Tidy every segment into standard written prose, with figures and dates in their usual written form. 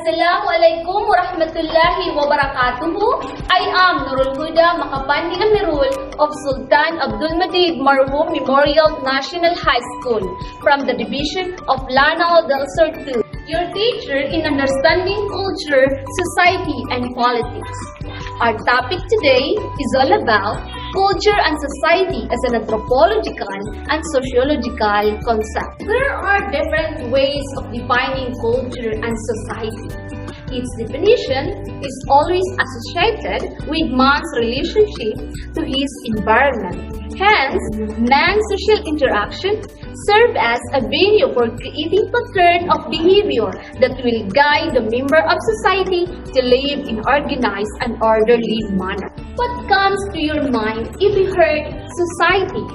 Assalamualaikum warahmatullahi wabarakatuh. I am Nurul Huda Makapandi Amirul of Sultan Abdul Majid Marhum Memorial National High School from the division of Lanao del Sur 2, your teacher in understanding culture, society, and politics. Our topic today is all about culture and society as an anthropological and sociological concept. There are different ways of defining culture and society. Its definition is always associated with man's relationship to his environment. Hence, man's social interaction serve as a venue for creating pattern of behavior that will guide the member of society to live in organized and orderly manner. What comes to your mind if you heard society?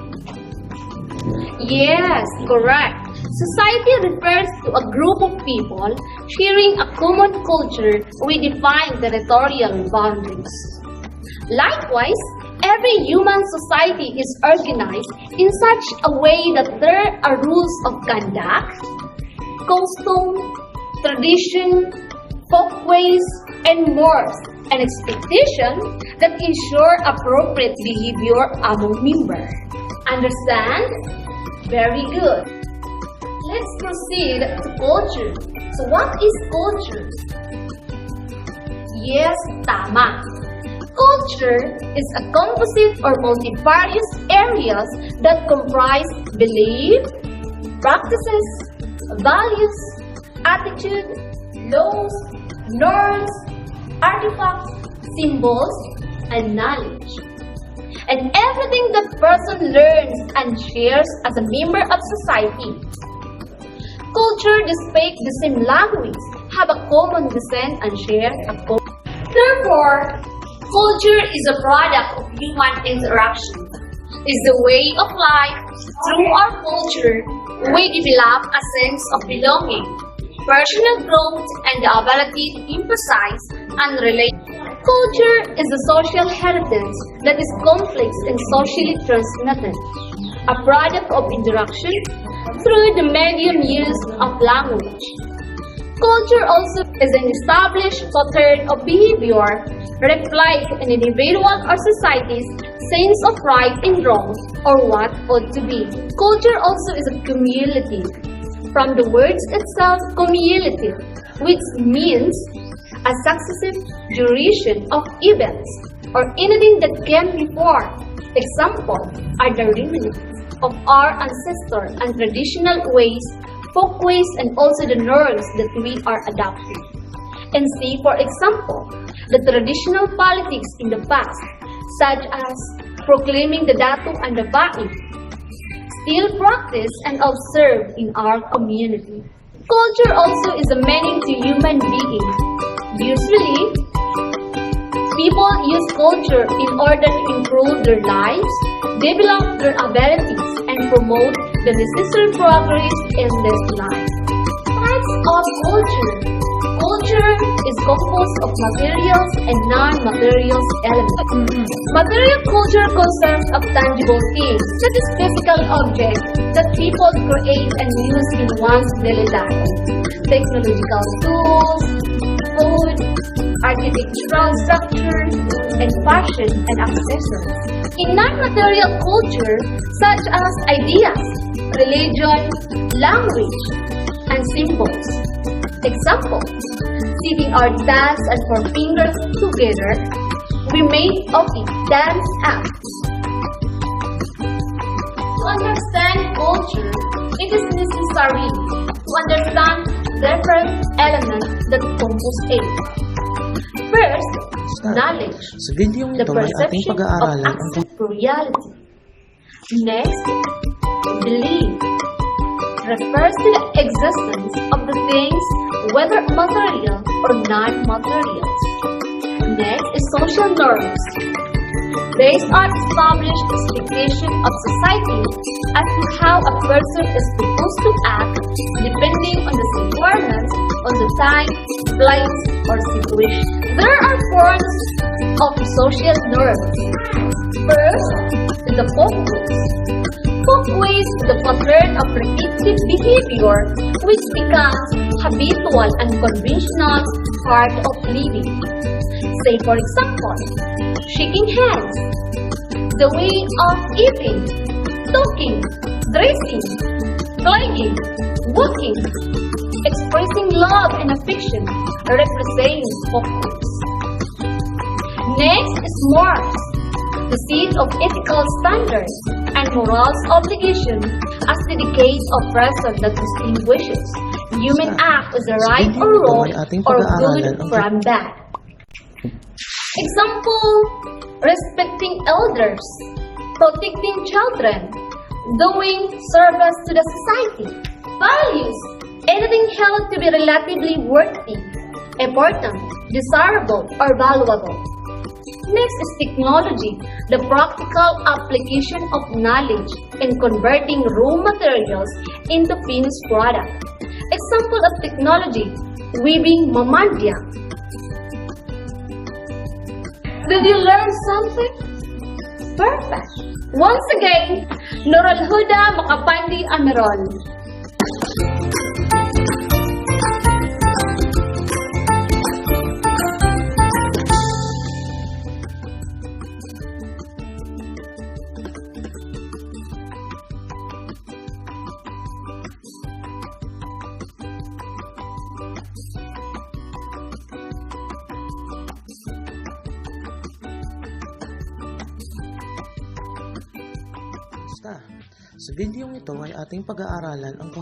Yes, correct. Society refers to a group of people sharing a common culture with defined territorial boundaries. Likewise, every human society is organized in such a way that there are rules of conduct, custom, tradition, folkways, and mores, and expectation that ensure appropriate behavior among members. Understand? Very good. Let's proceed to culture. So what is culture? Yes, tama. Culture is a composite or multifarious areas that comprise belief, practices, values, attitude, laws, norms, artifacts, symbols, and knowledge. And everything that person learns and shares as a member of society. Culture speak the same language, have a common descent, and share a common. Therefore, culture is a product of human interaction. It's the way of life. Through our culture, we develop a sense of belonging, personal growth, and the ability to emphasize and relate. Culture is a social heritage that is complex and socially transmitted, a product of interaction through the medium use of language. Culture also is an established pattern of behavior, reflect an individual or society's sense of right and wrong or what ought to be. Culture also is a cumulative, from the words itself cumulative, which means a successive duration of events or anything that came before. Example are the remnants of our ancestors and traditional ways, folkways, and also the norms that we are adopting. And see, for example, the traditional politics in the past, such as proclaiming the Datu and the Ba'i, still practiced and observed in our community. Culture also is a meaning to human being. Usually, people use culture in order to improve their lives, develop their abilities, and promote the necessary progress in this life. Types of culture. Culture is composed of materials and non-material elements. Material culture consists of tangible things, such as physical objects that people create and use in one's daily life. Technological tools, food, architectural structures, and fashion and accessories. In non-material culture, such as ideas, religion, language, and symbols. Example, sitting our thumbs and four fingers together, we make of it dance acts. To understand culture, it is necessary to understand different elements that compose it. First, knowledge, Sa videong the ito ay ating perception of pag-aaralan ang access to reality. Next, belief refers to the existence of the things, whether material or non-materials. Next is social norms. These are established expectation of society as to how a person is supposed to act depending on the requirements on the time, place, or situation. There are forms of social norms. First, the focus. Focus is the pattern of repetitive behavior which becomes habitual and conventional part of living. Say for example, shaking hands, the way of eating, talking, dressing, playing, walking, expressing love and affection represent focus. Next is morals, the seat of ethical standards and morals obligation as the decades of person that distinguishes human act as a right or wrong or good from bad. Example, respecting elders, protecting children, doing service to the society. Values, anything held to be relatively worthy, important, desirable, or valuable. Next is technology, the practical application of knowledge in converting raw materials into finished product. Example of technology, weaving mamandia. Did you learn something? Perfect! Once again, Nurul Huda Makapandi Amirol. Sa videong ito ay ating pag-aaralan ang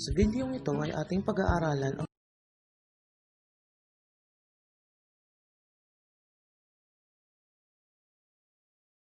Sa videong ito ay ating pag-aaralan ang